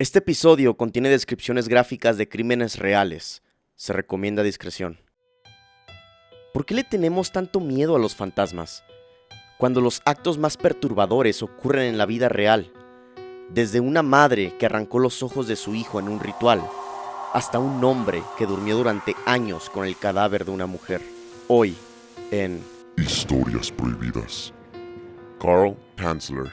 Este episodio contiene descripciones gráficas de crímenes reales. Se recomienda discreción. ¿Por qué le tenemos tanto miedo a los fantasmas? Cuando los actos más perturbadores ocurren en la vida real. Desde una madre que arrancó los ojos de su hijo en un ritual, hasta un hombre que durmió durante años con el cadáver de una mujer. Hoy, en Historias prohibidas. Carl Tanzler.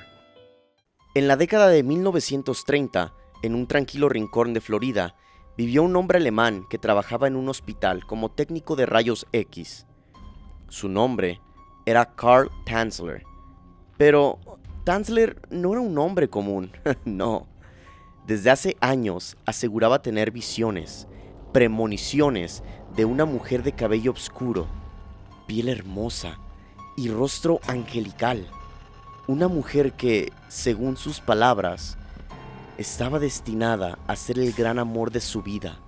En la década de 1930, en un tranquilo rincón de Florida, vivió un hombre alemán que trabajaba en un hospital como técnico de rayos X. Su nombre era Carl Tanzler. Pero Tanzler no era un hombre común, no. Desde hace años aseguraba tener visiones, premoniciones de una mujer de cabello oscuro, piel hermosa y rostro angelical. Una mujer que, según sus palabras, estaba destinada a ser el gran amor de su vida,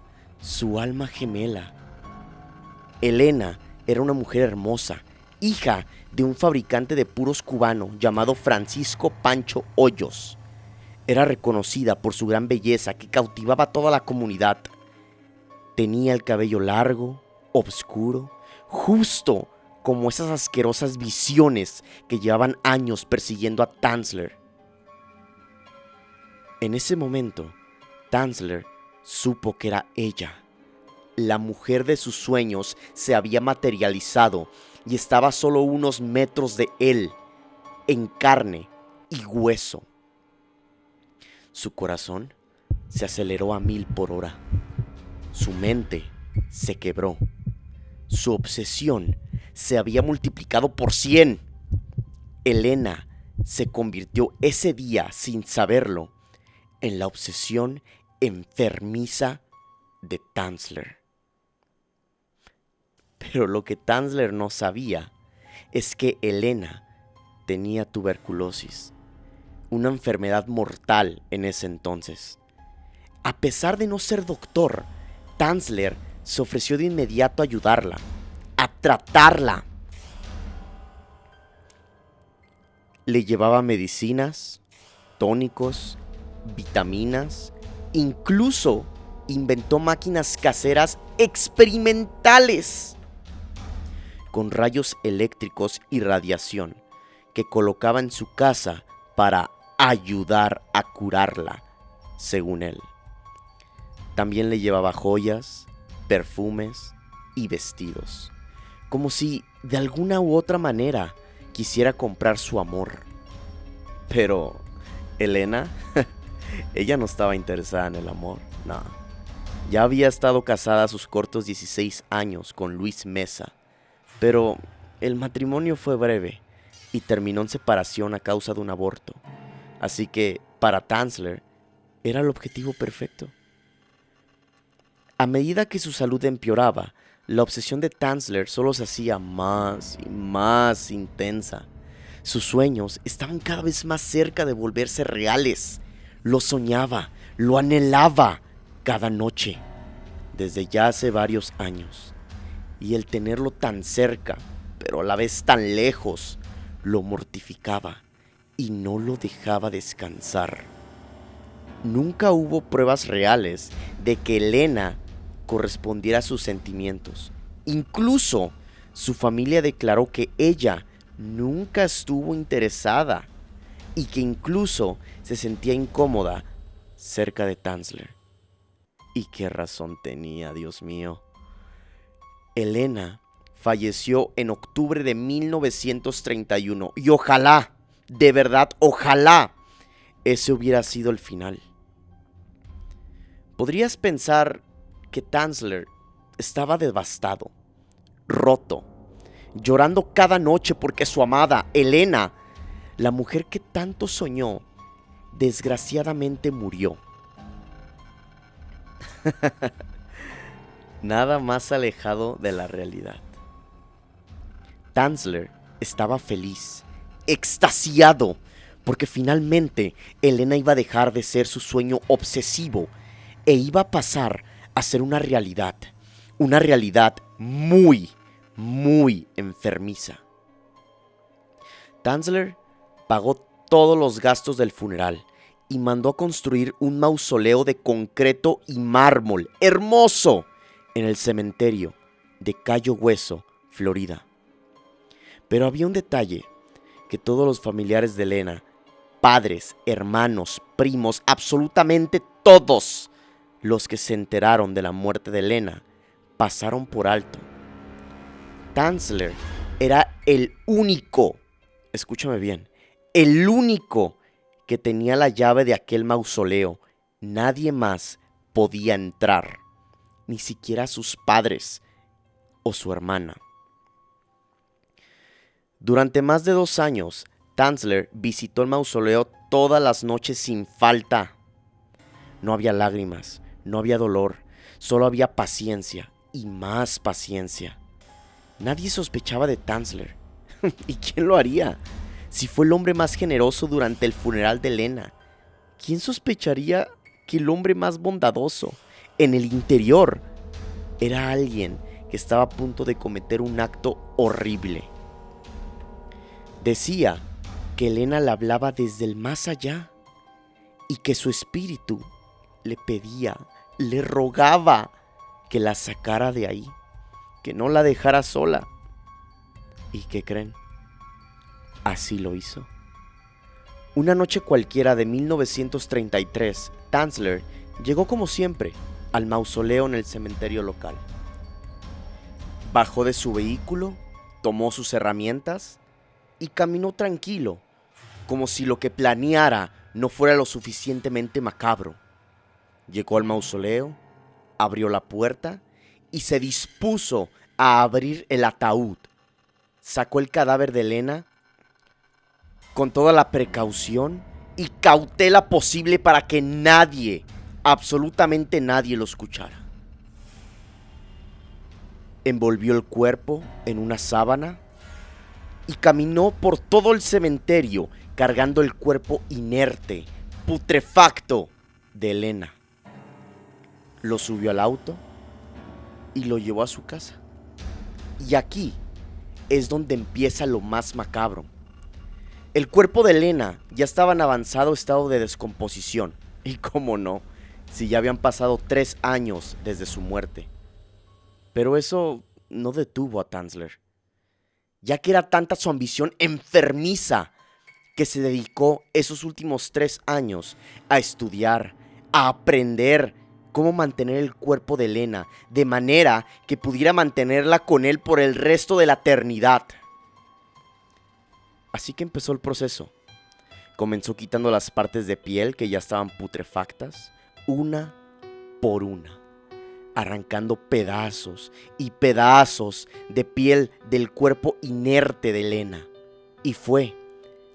su alma gemela. Elena era una mujer hermosa, hija de un fabricante de puros cubano llamado Francisco Pancho Hoyos. Era reconocida por su gran belleza que cautivaba a toda la comunidad. Tenía el cabello largo, oscuro, justo como esas asquerosas visiones que llevaban años persiguiendo a Tanzler. En ese momento, Tanzler supo que era ella. La mujer de sus sueños se había materializado y estaba a solo unos metros de él, en carne y hueso. Su corazón se aceleró a 1000 por hora. Su mente se quebró. Su obsesión se había multiplicado por 100. Elena se convirtió ese día, sin saberlo, en la obsesión enfermiza de Tanzler. Pero lo que Tanzler no sabía es que Elena tenía tuberculosis, una enfermedad mortal en ese entonces. A pesar de no ser doctor, Tanzler se ofreció de inmediato a ayudarla, a tratarla. Le llevaba medicinas, tónicos, vitaminas, incluso inventó máquinas caseras experimentales con rayos eléctricos y radiación que colocaba en su casa para ayudar a curarla, según él. También le llevaba joyas, perfumes y vestidos, como si de alguna u otra manera quisiera comprar su amor. Pero Elena, ella no estaba interesada en el amor, no. Ya había estado casada a sus cortos 16 años con Luis Mesa, pero el matrimonio fue breve y terminó en separación a causa de un aborto. Así que, para Tanzler, era el objetivo perfecto. A medida que su salud empeoraba, la obsesión de Tanzler solo se hacía más y más intensa. Sus sueños estaban cada vez más cerca de volverse reales. Lo soñaba, lo anhelaba cada noche, desde ya hace varios años. Y el tenerlo tan cerca, pero a la vez tan lejos, lo mortificaba y no lo dejaba descansar. Nunca hubo pruebas reales de que Elena correspondiera a sus sentimientos. Incluso su familia declaró que ella nunca estuvo interesada y que incluso se sentía incómoda cerca de Tanzler. ¿Y qué razón tenía, Dios mío? Elena falleció en octubre de 1931 y ojalá, de verdad, ojalá ese hubiera sido el final. Podrías pensar que Tanzler estaba devastado, roto, llorando cada noche porque su amada, Elena, la mujer que tanto soñó, desgraciadamente murió. Nada más alejado de la realidad. Tanzler estaba feliz, extasiado, porque finalmente Elena iba a dejar de ser su sueño obsesivo e iba a pasar a ser una realidad muy, muy enfermiza. Tanzler pagó todos los gastos del funeral y mandó a construir un mausoleo de concreto y mármol hermoso en el cementerio de Cayo Hueso, Florida. Pero había un detalle que todos los familiares de Elena, padres, hermanos, primos, absolutamente todos los que se enteraron de la muerte de Elena, pasaron por alto. Tanzler era el único, escúchame bien, el único que tenía la llave de aquel mausoleo. Nadie más podía entrar, ni siquiera sus padres o su hermana. Durante más de 2 años, Tanzler visitó el mausoleo todas las noches sin falta. No había lágrimas, no había dolor, solo había paciencia y más paciencia. Nadie sospechaba de Tanzler. ¿Y quién lo haría? Si fue el hombre más generoso durante el funeral de Elena, ¿quién sospecharía que el hombre más bondadoso en el interior era alguien que estaba a punto de cometer un acto horrible? Decía que Elena le hablaba desde el más allá y que su espíritu le pedía, le rogaba que la sacara de ahí, que no la dejara sola. ¿Y qué creen? Así lo hizo. Una noche cualquiera de 1933, Tanzler llegó como siempre al mausoleo en el cementerio local. Bajó de su vehículo, tomó sus herramientas y caminó tranquilo, como si lo que planeara no fuera lo suficientemente macabro. Llegó al mausoleo, abrió la puerta y se dispuso a abrir el ataúd. Sacó el cadáver de Elena con toda la precaución y cautela posible para que nadie, absolutamente nadie, lo escuchara. Envolvió el cuerpo en una sábana y caminó por todo el cementerio cargando el cuerpo inerte, putrefacto de Elena. Lo subió al auto y lo llevó a su casa. Y aquí es donde empieza lo más macabro. El cuerpo de Elena ya estaba en avanzado estado de descomposición. Y cómo no, si ya habían pasado 3 años desde su muerte. Pero eso no detuvo a Tanzler, ya que era tanta su ambición enfermiza que se dedicó esos últimos 3 años a estudiar, a aprender cómo mantener el cuerpo de Elena de manera que pudiera mantenerla con él por el resto de la eternidad. Así que empezó el proceso. Comenzó quitando las partes de piel que ya estaban putrefactas, una por una, arrancando pedazos y pedazos de piel del cuerpo inerte de Elena. Y fue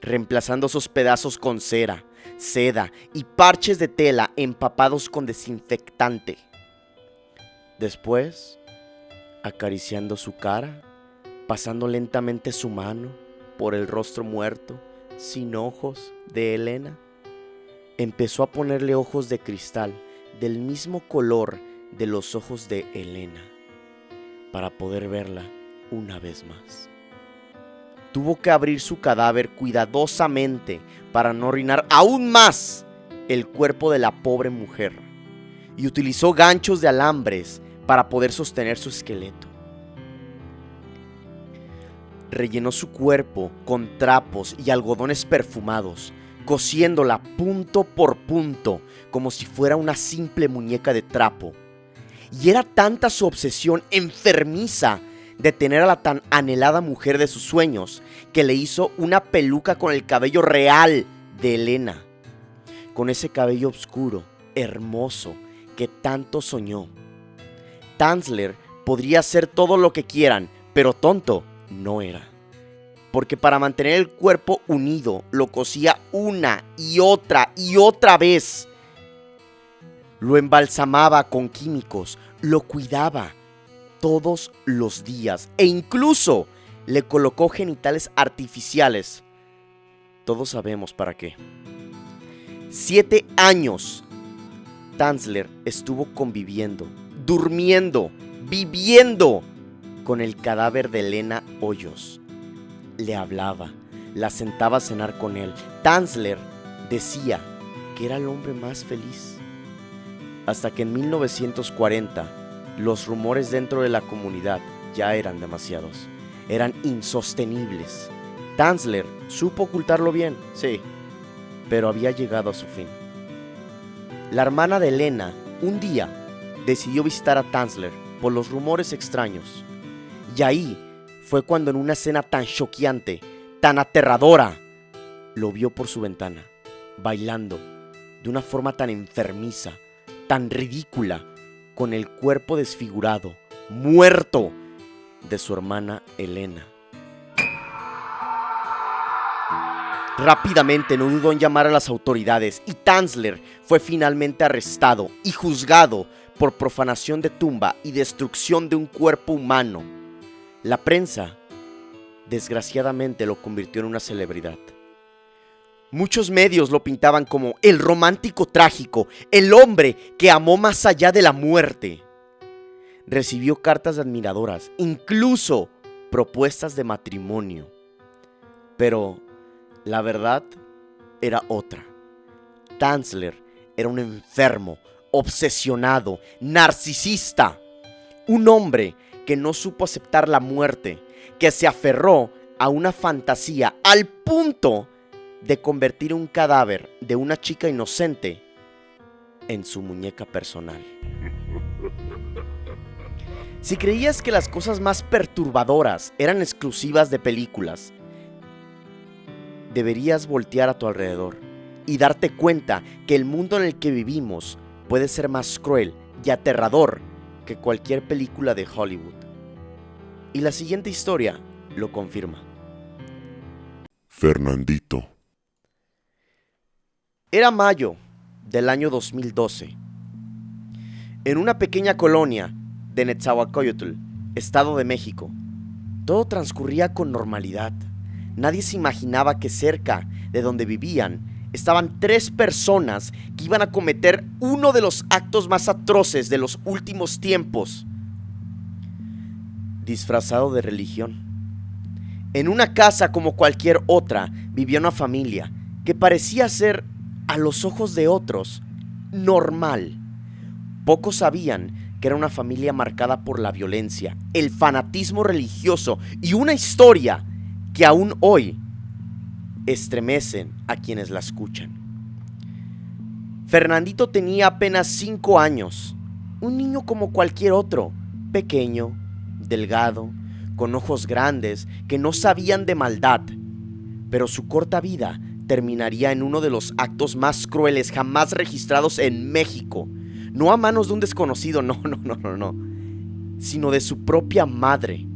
reemplazando esos pedazos con cera, seda y parches de tela empapados con desinfectante. Después, acariciando su cara, pasando lentamente su mano por el rostro muerto, sin ojos, de Elena, empezó a ponerle ojos de cristal del mismo color de los ojos de Elena, para poder verla una vez más. Tuvo que abrir su cadáver cuidadosamente para no arruinar aún más el cuerpo de la pobre mujer, y utilizó ganchos de alambres para poder sostener su esqueleto. Rellenó su cuerpo con trapos y algodones perfumados, cosiéndola punto por punto como si fuera una simple muñeca de trapo. Y era tanta su obsesión enfermiza de tener a la tan anhelada mujer de sus sueños que le hizo una peluca con el cabello real de Elena, con ese cabello oscuro, hermoso, que tanto soñó. Tanzler podría hacer todo lo que quieran, pero tonto no era, porque para mantener el cuerpo unido lo cosía una y otra vez. Lo embalsamaba con químicos, lo cuidaba todos los días e incluso le colocó genitales artificiales. Todos sabemos para qué. 7 años Tanzler estuvo conviviendo, durmiendo, viviendo con el cadáver de Elena Hoyos. Le hablaba, la sentaba a cenar con él. Tanzler decía que era el hombre más feliz. Hasta que en 1940 los rumores dentro de la comunidad ya eran demasiados. Eran insostenibles. Tanzler supo ocultarlo bien, sí, pero había llegado a su fin. La hermana de Elena un día decidió visitar a Tanzler por los rumores extraños. Y ahí fue cuando en una escena tan choqueante, tan aterradora, lo vio por su ventana, bailando de una forma tan enfermiza, tan ridícula, con el cuerpo desfigurado, muerto, de su hermana Elena. Rápidamente no dudó en llamar a las autoridades y Tanzler fue finalmente arrestado y juzgado por profanación de tumba y destrucción de un cuerpo humano. La prensa, desgraciadamente, lo convirtió en una celebridad. Muchos medios lo pintaban como el romántico trágico, el hombre que amó más allá de la muerte. Recibió cartas de admiradoras, incluso propuestas de matrimonio. Pero la verdad era otra. Tanzler era un enfermo, obsesionado, narcisista. Un hombre que no supo aceptar la muerte, que se aferró a una fantasía al punto de convertir un cadáver de una chica inocente en su muñeca personal. Si creías que las cosas más perturbadoras eran exclusivas de películas, deberías voltear a tu alrededor y darte cuenta que el mundo en el que vivimos puede ser más cruel y aterrador que cualquier película de Hollywood. Y la siguiente historia lo confirma. Fernandito. Era mayo del año 2012. En una pequeña colonia de Netzahualcoyotl, Estado de México, todo transcurría con normalidad. Nadie se imaginaba que cerca de donde vivían estaban 3 personas que iban a cometer uno de los actos más atroces de los últimos tiempos, disfrazado de religión. En una casa como cualquier otra vivía una familia que parecía ser, a los ojos de otros, normal. Pocos sabían que era una familia marcada por la violencia, el fanatismo religioso y una historia que aún hoy estremecen a quienes la escuchan. Fernandito tenía apenas 5 años, un niño como cualquier otro, pequeño, delgado, con ojos grandes que no sabían de maldad, pero su corta vida terminaría en uno de los actos más crueles jamás registrados en México, no a manos de un desconocido, no, sino de su propia madre.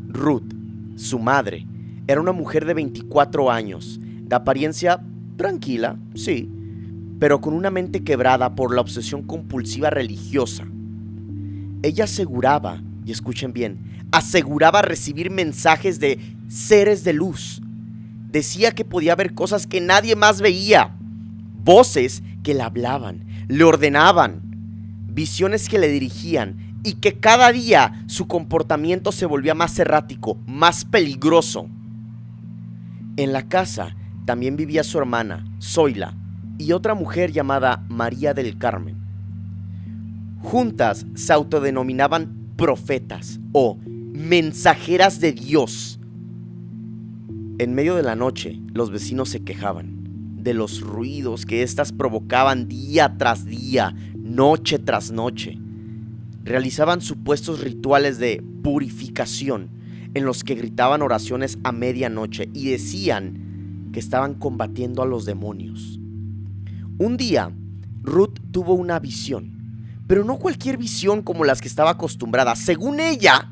Ruth, su madre, era una mujer de 24 años, de apariencia tranquila, sí, pero con una mente quebrada por la obsesión compulsiva religiosa. Ella aseguraba, y escuchen bien, aseguraba recibir mensajes de seres de luz. Decía que podía ver cosas que nadie más veía, voces que le hablaban, le ordenaban, visiones que le dirigían y que cada día su comportamiento se volvía más errático, más peligroso. En la casa también vivía su hermana, Zoila, y otra mujer llamada María del Carmen. Juntas se autodenominaban profetas o mensajeras de Dios. En medio de la noche, los vecinos se quejaban de los ruidos que éstas provocaban día tras día, noche tras noche. Realizaban supuestos rituales de purificación en los que gritaban oraciones a medianoche y decían que estaban combatiendo a los demonios. Un día, Ruth tuvo una visión, pero no cualquier visión como las que estaba acostumbrada. Según ella,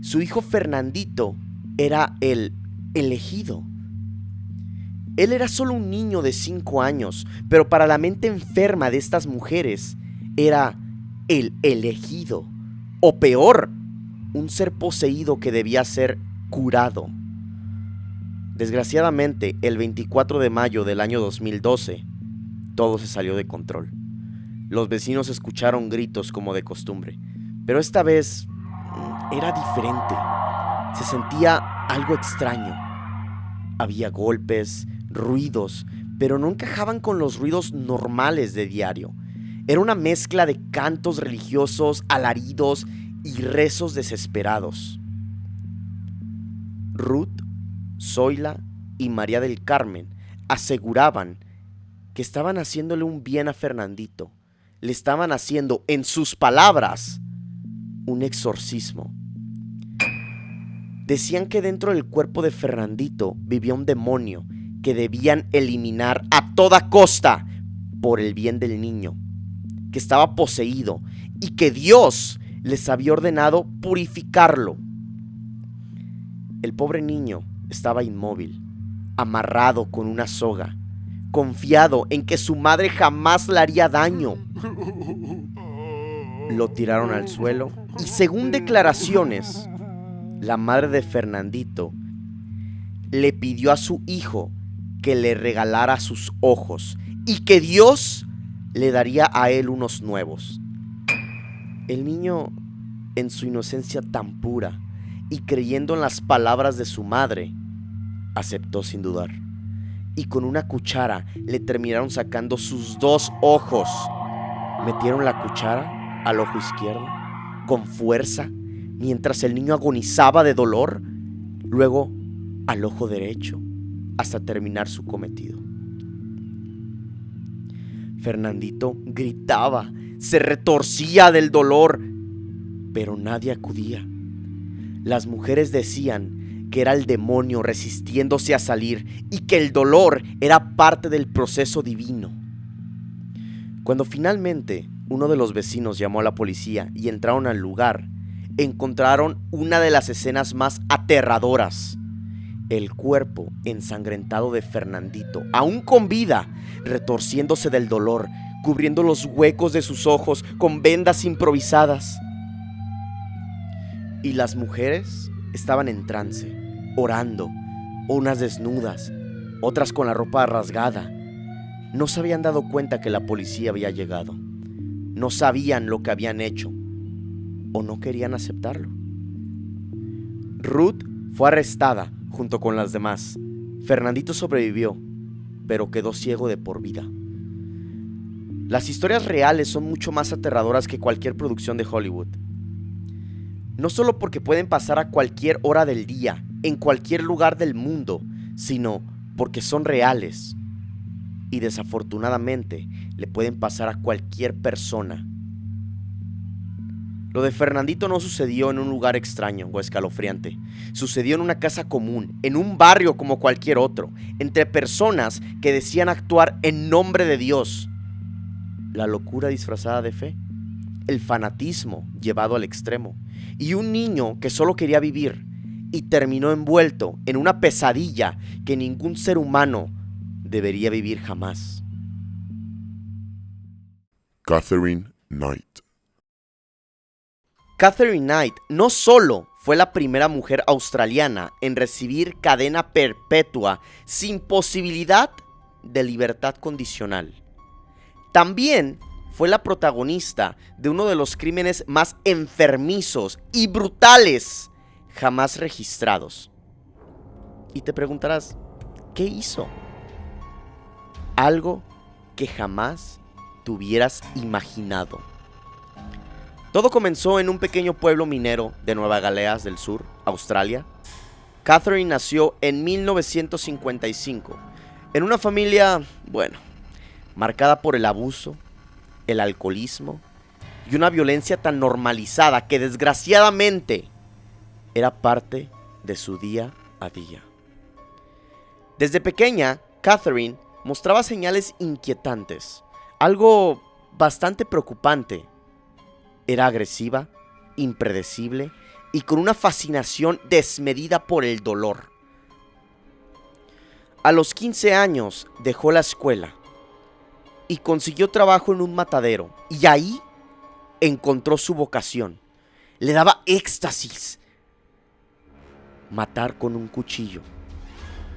su hijo Fernandito era el elegido. Él era solo un niño de 5 años, pero para la mente enferma de estas mujeres era el elegido, o peor, un ser poseído que debía ser curado. Desgraciadamente, el 24 de mayo del año 2012, todo se salió de control. Los vecinos escucharon gritos como de costumbre, pero esta vez era diferente. Se sentía algo extraño. Había golpes, ruidos, pero no encajaban con los ruidos normales de diario. Era una mezcla de cantos religiosos, alaridos y rezos desesperados. Ruth, Zoila y María del Carmen aseguraban que estaban haciéndole un bien a Fernandito. Le estaban haciendo, en sus palabras, un exorcismo. Decían que dentro del cuerpo de Fernandito vivía un demonio que debían eliminar a toda costa por el bien del niño, que estaba poseído y que Dios les había ordenado purificarlo. El pobre niño estaba inmóvil, amarrado con una soga, confiado en que su madre jamás le haría daño. Lo tiraron al suelo y, según declaraciones, la madre de Fernandito le pidió a su hijo que le regalara sus ojos y que Dios le daría a él unos nuevos. El niño, en su inocencia tan pura y creyendo en las palabras de su madre, aceptó sin dudar. Y con una cuchara le terminaron sacando sus 2 ojos. Metieron la cuchara al ojo izquierdo con fuerza mientras el niño agonizaba de dolor, luego al ojo derecho hasta terminar su cometido. Fernandito gritaba, se retorcía del dolor, pero nadie acudía. Las mujeres decían que era el demonio resistiéndose a salir y que el dolor era parte del proceso divino. Cuando finalmente uno de los vecinos llamó a la policía y entraron al lugar, encontraron una de las escenas más aterradoras. El cuerpo ensangrentado de Fernandito, aún con vida, retorciéndose del dolor, cubriendo los huecos de sus ojos con vendas improvisadas. Y las mujeres estaban en trance, orando, unas desnudas, otras con la ropa rasgada. No se habían dado cuenta que la policía había llegado. No sabían lo que habían hecho o no querían aceptarlo. Ruth fue arrestada junto con las demás. Fernandito sobrevivió, pero quedó ciego de por vida. Las historias reales son mucho más aterradoras que cualquier producción de Hollywood. No solo porque pueden pasar a cualquier hora del día, en cualquier lugar del mundo, sino porque son reales. Y desafortunadamente le pueden pasar a cualquier persona. Lo de Fernandito no sucedió en un lugar extraño o escalofriante. Sucedió en una casa común, en un barrio como cualquier otro, entre personas que decían actuar en nombre de Dios. La locura disfrazada de fe, el fanatismo llevado al extremo, y un niño que solo quería vivir y terminó envuelto en una pesadilla que ningún ser humano debería vivir jamás. Catherine Knight. Catherine Knight no solo fue la primera mujer australiana en recibir cadena perpetua sin posibilidad de libertad condicional, también fue la protagonista de uno de los crímenes más enfermizos y brutales jamás registrados. Y te preguntarás, ¿qué hizo? Algo que jamás te hubieras imaginado. Todo comenzó en un pequeño pueblo minero de Nueva Gales del Sur, Australia. Catherine nació en 1955 en una familia, marcada por el abuso, el alcoholismo y una violencia tan normalizada que desgraciadamente era parte de su día a día. Desde pequeña, Catherine mostraba señales inquietantes, algo bastante preocupante. Era agresiva, impredecible y con una fascinación desmedida por el dolor. A los 15 años dejó la escuela y consiguió trabajo en un matadero, y ahí encontró su vocación. Le daba éxtasis matar con un cuchillo,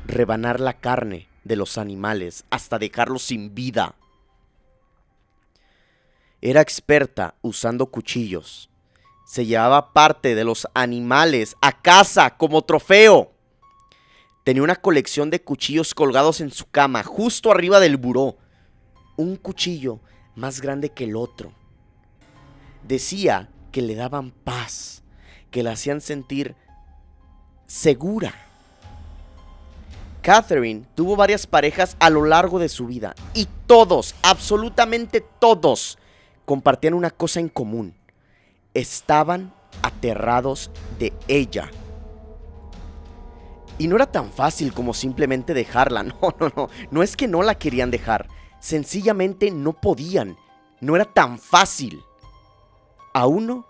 rebanar la carne de los animales hasta dejarlos sin vida. Era experta usando cuchillos. Se llevaba parte de los animales a casa como trofeo. Tenía una colección de cuchillos colgados en su cama, justo arriba del buró. Un cuchillo más grande que el otro. Decía que le daban paz, que la hacían sentir segura. Catherine tuvo varias parejas a lo largo de su vida y todos, absolutamente todos, compartían una cosa en común. Estaban aterrados de ella. Y no era tan fácil como simplemente dejarla. No es que no la querían dejar. Sencillamente no podían. No era tan fácil. A uno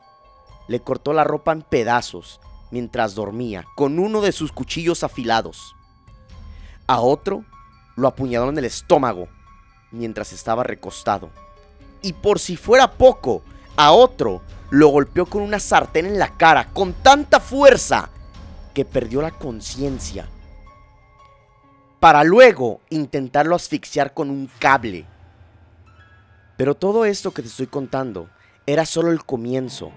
le cortó la ropa en pedazos mientras dormía, con uno de sus cuchillos afilados. A otro lo apuñaló en el estómago mientras estaba recostado. Y por si fuera poco, a otro lo golpeó con una sartén en la cara con tanta fuerza que perdió la conciencia, para luego intentarlo asfixiar con un cable. Pero todo esto que te estoy contando era solo el comienzo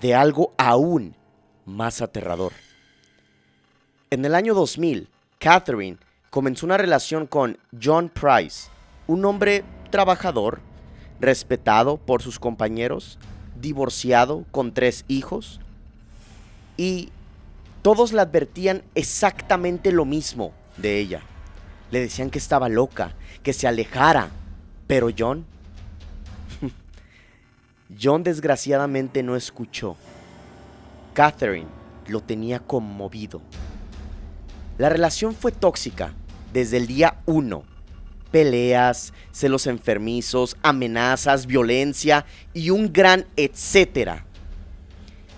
de algo aún más aterrador. En el año 2000, Catherine comenzó una relación con John Price, un hombre trabajador, respetado por sus compañeros, divorciado con 3 hijos, y todos le advertían exactamente lo mismo de ella. Le decían que estaba loca, que se alejara, pero John desgraciadamente no escuchó. Catherine lo tenía conmovido. La relación fue tóxica desde el día 1. Peleas, celos enfermizos, amenazas, violencia y un gran etcétera.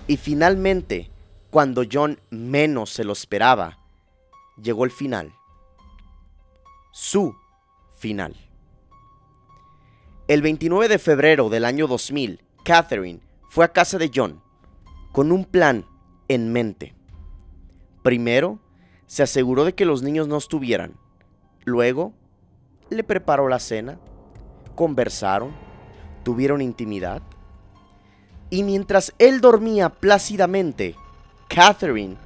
Y finalmente, cuando John menos se lo esperaba, llegó el final. Su final. El 29 de febrero del año 2000, Catherine fue a casa de John con un plan en mente. Primero, se aseguró de que los niños no estuvieran. Luego, le preparó la cena, conversaron, tuvieron intimidad. Y mientras él dormía plácidamente, Catherine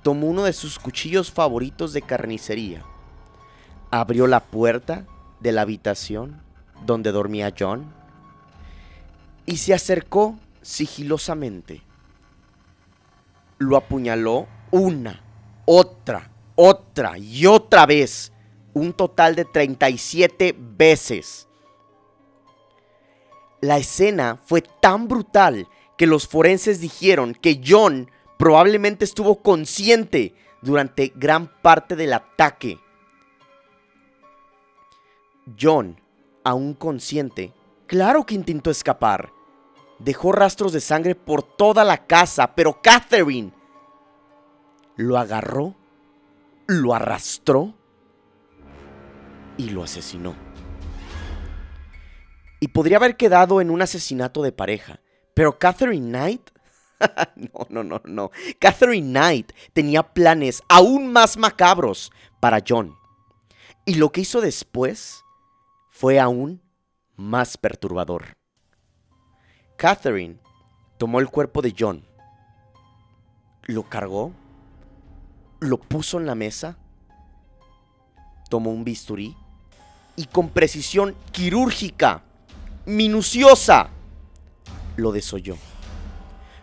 tomó uno de sus cuchillos favoritos de carnicería, abrió la puerta de la habitación donde dormía John y se acercó sigilosamente. Lo apuñaló una, otra y otra vez, un total de 37 veces. La escena fue tan brutal que los forenses dijeron que John probablemente estuvo consciente durante gran parte del ataque. John, aún consciente, claro que intentó escapar. Dejó rastros de sangre por toda la casa, pero Catherine lo agarró, lo arrastró y lo asesinó. Y podría haber quedado en un asesinato de pareja, pero Catherine Knight... No. Catherine Knight tenía planes aún más macabros para John. Y lo que hizo después fue aún más perturbador. Catherine tomó el cuerpo de John, lo cargó, lo puso en la mesa, tomó un bisturí y con precisión quirúrgica, minuciosa, lo desolló,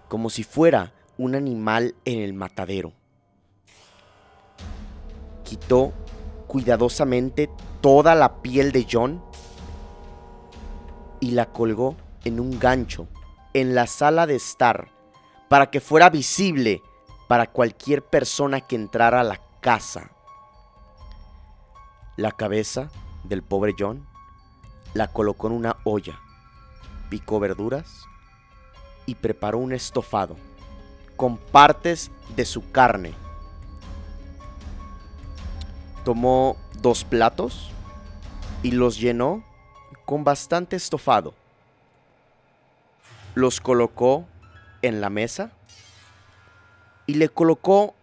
como si fuera un animal en el matadero. Quitó cuidadosamente toda la piel de John y la colgó en un gancho en la sala de estar para que fuera visible para cualquier persona que entrara a la casa. La cabeza del pobre John la colocó en una olla, picó verduras y preparó un estofado con partes de su carne. Tomó 2 platos y los llenó con bastante estofado. Los colocó en la mesa y le colocó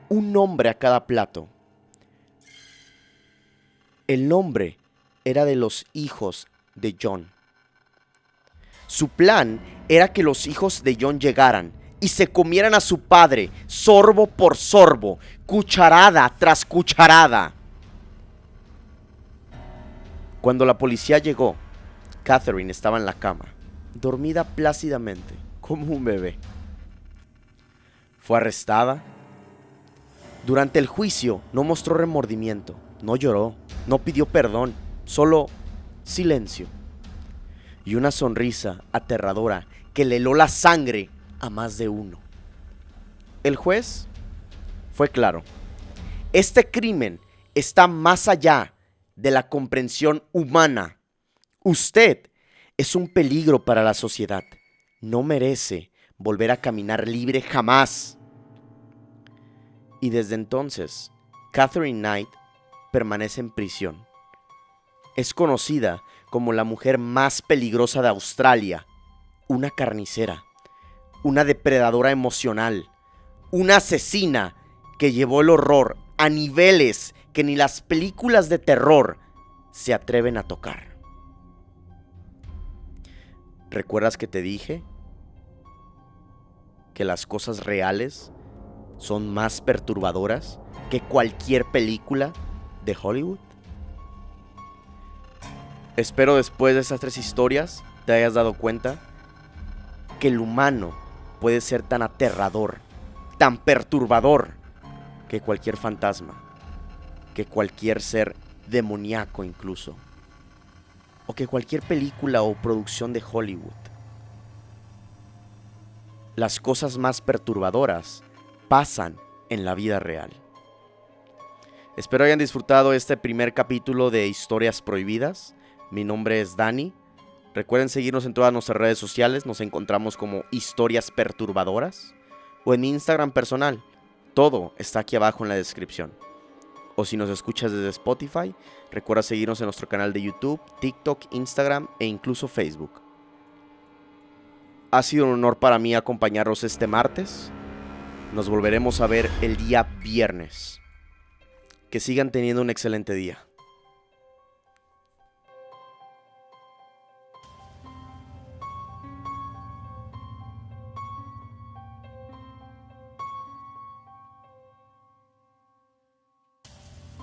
un nombre a cada plato. El nombre era de los hijos de John. Su plan era que los hijos de John llegaran y se comieran a su padre, sorbo por sorbo, cucharada tras cucharada. Cuando la policía llegó, Catherine estaba en la cama, dormida plácidamente, como un bebé. Fue arrestada. Durante el juicio no mostró remordimiento, no lloró, no pidió perdón, solo silencio. Y una sonrisa aterradora que le heló la sangre a más de uno. El juez fue claro. Este crimen está más allá de la comprensión humana. Usted es un peligro para la sociedad. No merece volver a caminar libre jamás. Y desde entonces, Catherine Knight permanece en prisión. Es conocida como la mujer más peligrosa de Australia, una carnicera, una depredadora emocional, una asesina que llevó el horror a niveles que ni las películas de terror se atreven a tocar. ¿Recuerdas que te dije que las cosas reales son más perturbadoras que cualquier película de Hollywood? Espero después de estas 3 historias te hayas dado cuenta que el humano puede ser tan aterrador, tan perturbador que cualquier fantasma, que cualquier ser demoníaco incluso, o que cualquier película o producción de Hollywood. Las cosas más perturbadoras pasan en la vida real. Espero hayan disfrutado este primer capítulo de Historias Prohibidas. Mi nombre es Dani. Recuerden seguirnos en todas nuestras redes sociales. Nos encontramos como Historias Perturbadoras. O en mi Instagram personal. Todo está aquí abajo en la descripción. O si nos escuchas desde Spotify, recuerda seguirnos en nuestro canal de YouTube, TikTok, Instagram e incluso Facebook. Ha sido un honor para mí acompañarlos este martes. Nos volveremos a ver el día viernes. Que sigan teniendo un excelente día.